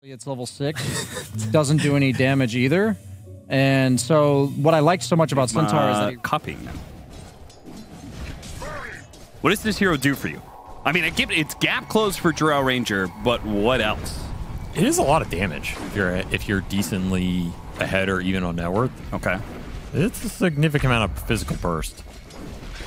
It's level 6. Doesn't do any damage either. And so what I like so much about Centaur is that he... Copying them. What does this hero do for you? I mean, I get it's gap close for Drow Ranger, but what else? It is a lot of damage if you're decently ahead or even on net worth. Okay. It's a significant amount of physical burst.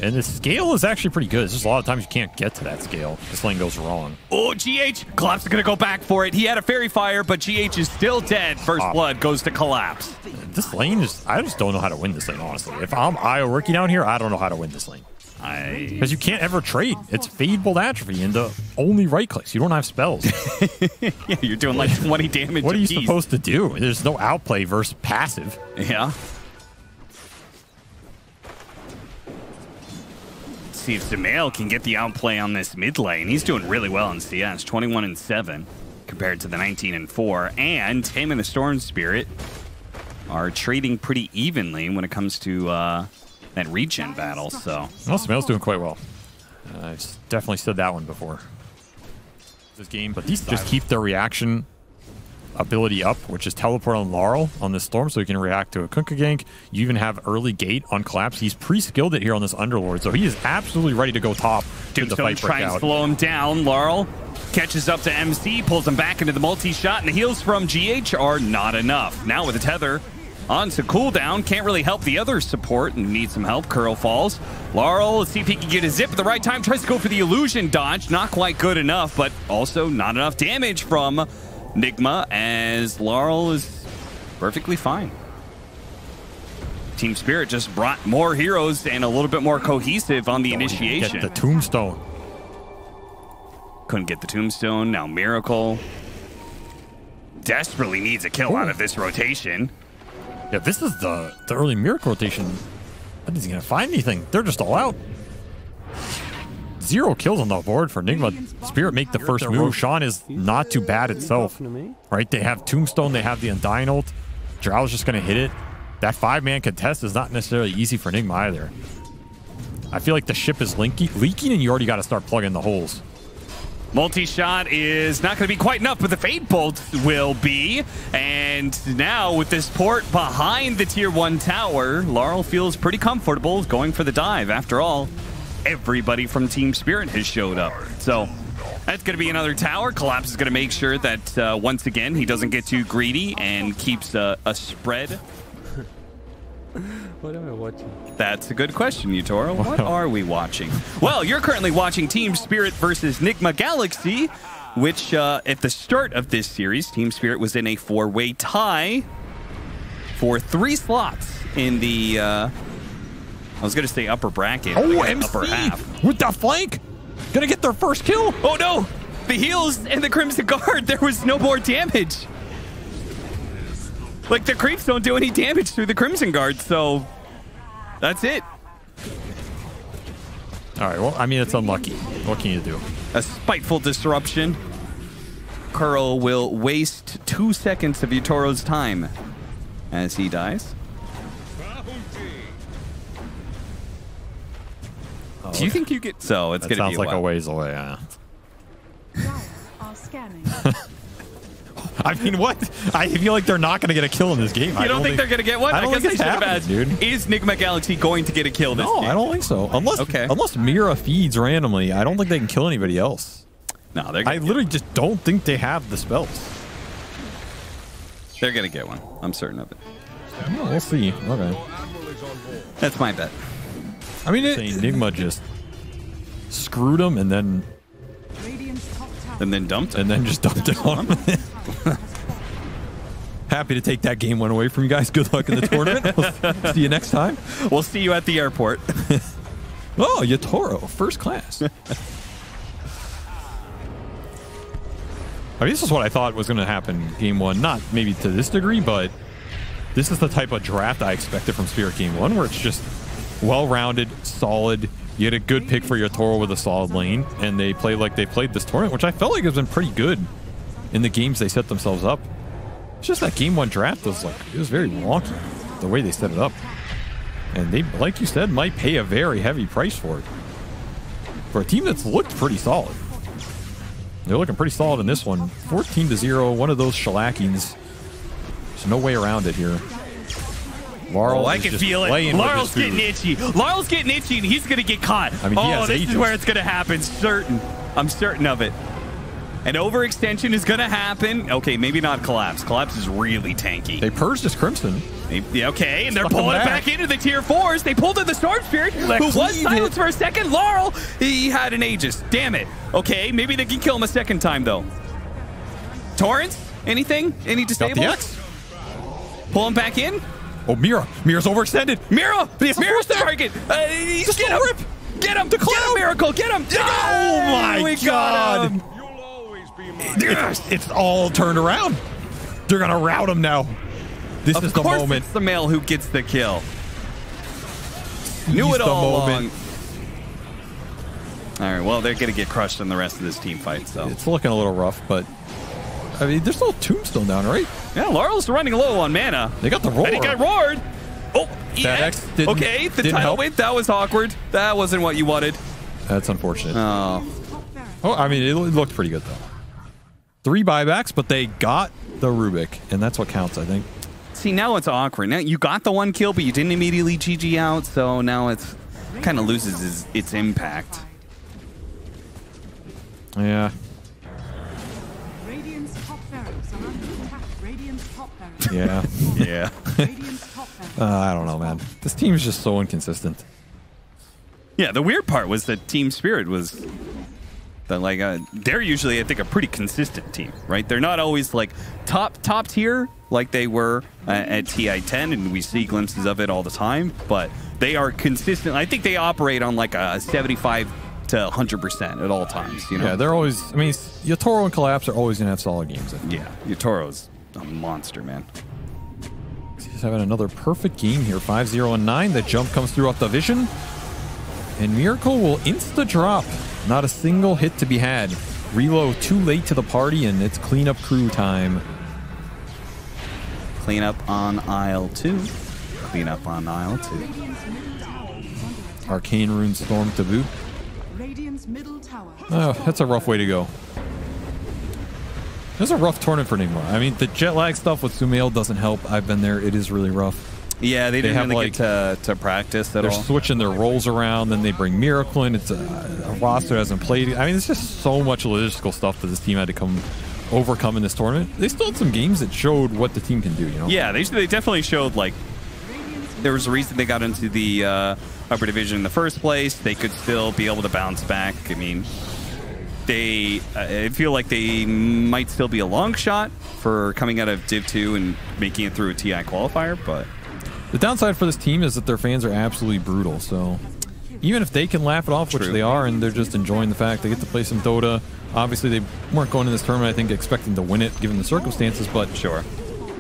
And the scale is actually pretty good. It's just a lot of times you can't get to that scale. This lane goes wrong. Oh, GH! Collapse is going to go back for it. He had a Fairy Fire, but GH is still dead. First blood goes to Collapse. This lane is... I just don't know how to win this lane, honestly. If I'm IO rookie down here, I don't know how to win this lane. Because you can't ever trade. It's Fade Bolt Atrophy into only right clicks. You don't have spells. Yeah, you're doing like 20 damage. What are you supposed to do? There's no outplay versus passive. Yeah. See if Zamail can get the outplay on this mid lane. He's doing really well in CS, 21-7 compared to the 19-4. And him and the Storm Spirit are trading pretty evenly when it comes to that regen battle. So well, Zamail's doing quite well. I've definitely said that one before. This game, but these just keep their reaction ability up, which is teleport on Laurel on this Storm, so he can react to a Kunkka gank. You even have early gate on Collapse. He's pre-skilled it here on this Underlord, so he is absolutely ready to go top. Tombstone tries to slow him down. Laurel catches up to MC, pulls him back into the multi-shot, and the heals from GH are not enough. Now with the tether on to cooldown, can't really help the other support and needs some help. Curl falls. Laurel, let's see if he can get a zip at the right time. Tries to go for the illusion dodge. Not quite good enough, but also not enough damage from NIGMA, as Laurel is perfectly fine. Team Spirit just brought more heroes and a little bit more cohesive on the initiation. Get the Tombstone. Couldn't get the Tombstone. Now Miracle desperately needs a kill out of this rotation. Yeah, this is the early Miracle rotation. I don't think he's going to find anything. They're just all out. 0 kills on the board for NIGMA. Spirit make the first move. Sean is not too bad itself, right? They have Tombstone. They have the Undying ult. Drow's just going to hit it. That 5-man contest is not necessarily easy for NIGMA either. I feel like the ship is leaking, and you already got to start plugging the holes. Multi-shot is not going to be quite enough, but the Fade Bolt will be. And now with this port behind the Tier 1 tower, Laurel feels pretty comfortable going for the dive. After all, everybody from Team Spirit has showed up. So that's going to be another tower. Collapse is going to make sure that once again he doesn't get too greedy and keeps a spread. What am I watching? That's a good question, Utoro. What are we watching? Well, you're currently watching Team Spirit versus NIGMA Galaxy, which at the start of this series, Team Spirit was in a 4-way tie for 3 slots in the I was going to say upper bracket. Oh, MC upper half. with the flank. Going to get their first kill. Oh, no. The heals and the Crimson Guard. There was no more damage. Like, the creeps don't do any damage through the Crimson Guard, so that's it. All right, well, I mean, it's unlucky. What can you do? A spiteful disruption. Curl will waste 2 seconds of Utoro's time as he dies. Do you think you get... So it's going to be sounds like a ways away, yeah. I mean, what? I feel like they're not going to get a kill in this game. You don't think they're going to get one? I guess they should have asked. Dude. Is NIGMA Galaxy going to get a kill this game? No, I don't think so. Unless Mira feeds randomly, I don't think they can kill anybody else. No, I literally just don't think they have the spells. They're going to get one. I'm certain of it. Oh, we'll see. Okay. That's my bet. I mean, NIGMA just screwed him and then dumped it. And then just dumped it on him. Happy to take that game one away from you guys. Good luck in the tournament. We'll see you next time. We'll see you at the airport. Oh, Yatoro, first class. I mean, this is what I thought was going to happen game 1. Not maybe to this degree, but this is the type of draft I expected from Spirit game 1, where it's just well-rounded, solid. You had a good pick for your Toro with a solid lane, and they played like they played this tournament, which I felt like has been pretty good in the games they set themselves up. It's just that game 1 draft was like, it was very wonky the way they set it up. And they, like you said, might pay a very heavy price for it. For a team that's looked pretty solid. They're looking pretty solid in this one. 14-0, one of those shellackings. There's no way around it here. Laurel I can feel it. Laurel's getting itchy. Laurel's getting itchy, and he's going to get caught. I mean, this is where it's going to happen. I'm certain of it. An overextension is going to happen. Okay, maybe not collapse. Collapse is really tanky. They purged his Crimson. Yeah, okay, and they're pulling it back into the tier 4s. They pulled in the Storm Spirit, who was silenced for a second. Laurel, he had an Aegis. Damn it. Okay, maybe they can kill him a second time, though. Torrents? Anything? Any disables? Got the X. Pull him back in. Oh, Mira. Mira's overextended. Mira's the target. Get him. Get him. Get him, Miracle. Get him. Oh, my God. It's all turned around. They're going to rout him now. This is the moment. It's the male who gets the kill. Knew it all along. All right, well, they're going to get crushed in the rest of this team fight. So it's looking a little rough, but I mean, there's still Tombstone down, right? Yeah, Laurel's running low on mana. They got the roar. And he got roared. Oh, that yeah. X didn't, okay, the tidal wave, that was awkward. That wasn't what you wanted. That's unfortunate. Oh, I mean, it looked pretty good, though. 3 buybacks, but they got the Rubik, and that's what counts, I think. See, now it's awkward. Now you got the 1 kill, but you didn't immediately GG out, so now it's kind of loses its impact. Yeah. Radiant's top barracks are under attack. Radiant's top barracks. Yeah. Yeah. Radiant's top barracks. I don't know, man. This team is just so inconsistent. Yeah, the weird part was that Team Spirit was they're usually, I think, a pretty consistent team, right? They're not always like top tier like they were at TI10, and we see glimpses of it all the time, but they are consistent. I think they operate on like a 75 to 100% at all times, you know? Yeah, they're always, I mean, Yotaro and Collapse are always going to have solid games. Yeah, Yotoro's a monster, man. He's having another perfect game here, 5-0-9. The jump comes through off the vision, and Miracle will insta-drop. Not a single hit to be had. Reload too late to the party, and it's cleanup crew time. Clean up on aisle 2. Clean up on aisle 2. Arcane Rune Storm to boot. Radiant's middle tower. Oh, that's a rough way to go. It's a rough tournament for NIGMA. I mean, the jet lag stuff with Sumail doesn't help. I've been there. It is really rough. Yeah, they didn't really get to practice at all. They're switching their roles around, then they bring Miracle in. It's a roster that hasn't played. I mean, it's just so much logistical stuff that this team had to overcome in this tournament. They still had some games that showed what the team can do, you know? Yeah, they definitely showed, like, there was a reason they got into the upper division in the first place. They could still be able to bounce back. I mean, I feel like they might still be a long shot for coming out of Div 2 and making it through a TI qualifier, but the downside for this team is that their fans are absolutely brutal. So even if they can laugh it off, which they are, and they're just enjoying the fact they get to play some Dota. Obviously, they weren't going to this tournament, I think, expecting to win it, given the circumstances, but sure,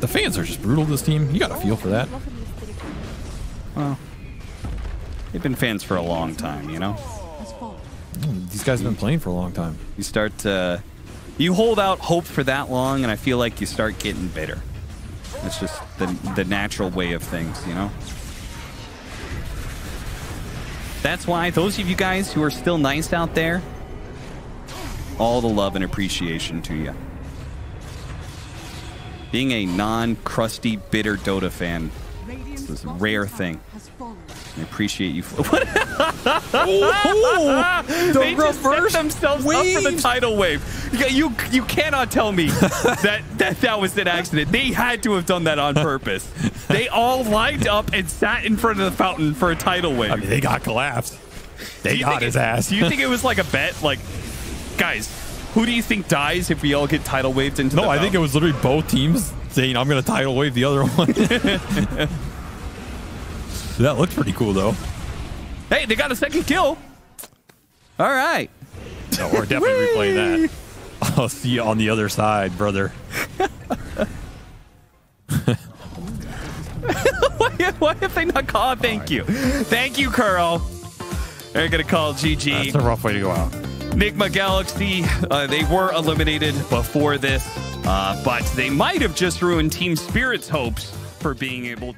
the fans are just brutal to this team. You got to feel for that. Well, they've been fans for a long time, you know? These guys have been playing for a long time. You hold out hope for that long, and I feel like you start getting bitter. It's just the natural way of things, you know? That's why those of you guys who are still nice out there, all the love and appreciation to you. Being a non-crusty, bitter Dota fan is this rare thing. I appreciate you. What? They just set themselves up for the tidal wave. You cannot tell me that was an accident. They had to have done that on purpose. They all lined up and sat in front of the fountain for a tidal wave. I mean, they got collapsed. They got his ass. Do you think it was like a bet? Like, guys, who do you think dies if we all get tidal waved into the fountain? I think it was literally both teams saying, I'm going to tidal wave the other one. That looked pretty cool, though. Hey, they got a second kill. All right. No, we're definitely replaying that. I'll see you on the other side, brother. Why have they not called? Thank you. Thank you, Curl. They're going to call GG. That's a rough way to go out. NIGMA Galaxy, they were eliminated before this, but they might have just ruined Team Spirit's hopes for being able